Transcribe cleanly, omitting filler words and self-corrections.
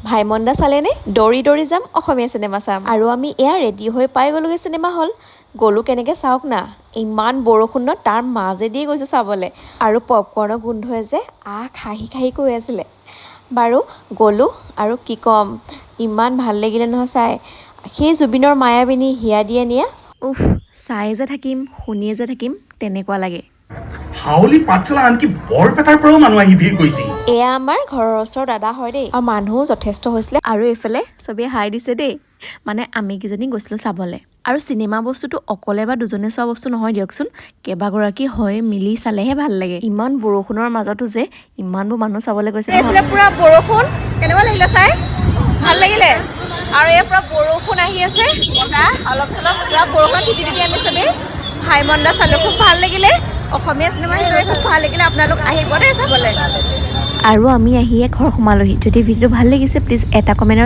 ভাইমন দা চালেনে? দৌৰি দৌৰি যাম অসমীয়া চিনেমা চাম। আৰু আমি এয়া ৰেডি হৈ পাই গ'লোগৈ চিনেমা হল। গ'লো কেনেকৈ চাওক না, ইমান বৰষুণত তাৰ মাজেদি গৈছোঁ চাবলৈ। আৰু পপকৰ্ণৰ গোন্ধই যে খাহি খাহি কৈ আছিলে। বাৰু গ'লোঁ আৰু কি ক'ম, ইমান ভাল লাগিলে নহয় চাই। সেই জুবিনৰ মায়াবিনী হিয়া দিয়ে নিয়া চাই যে থাকিম শুনিয়ে যে থাকিম তেনেকুৱা লাগে। হাউলি পাঠশালা আনকি বৰপেটাৰ পৰাও মানুহ আহি ভিৰ কৰিছিল। এয়া আমাৰ ঘৰৰ ওচৰৰ দাদা হয় দেই, আৰু মানুহো যথেষ্ট হৈছিলে। আৰু এইফালে চবেই হাই দিছে দেই, মানে আমি কেইজনী গৈছিলোঁ চাবলৈ। আৰু চিনেমা বস্তুটো অকলে বা দুজনে চোৱা বস্তু নহয় দিয়কচোন, কেইবাগৰাকী হৈ মিলি চালেহে ভাল লাগে। ইমান বৰষুণৰ মাজতো যে ইমানবোৰ মানুহ চাবলৈ গৈছে। এইফালে পুৰা বৰষুণ, কেনেকুৱা লাগিলে চাই? ভাল লাগিলে। আৰু এই পুৰা বৰষুণ আহি আছে, বতাহ অলপ চলপ, পুৰা বৰষুণ তিতি তিতি আমি চবেই ভাইমন দা চালোঁ, খুব ভাল লাগিলে। অসমীয়া চিনেমা হিচাপে খুব ভাল লাগিলে, আপোনালোক আহিব দেই চাবলৈ। আৰু আমি আহিয়ে ঘৰ সোমালোহি। যদি ভিডিঅ'টো ভাল লাগিছে প্লিজ এটা কমেণ্ট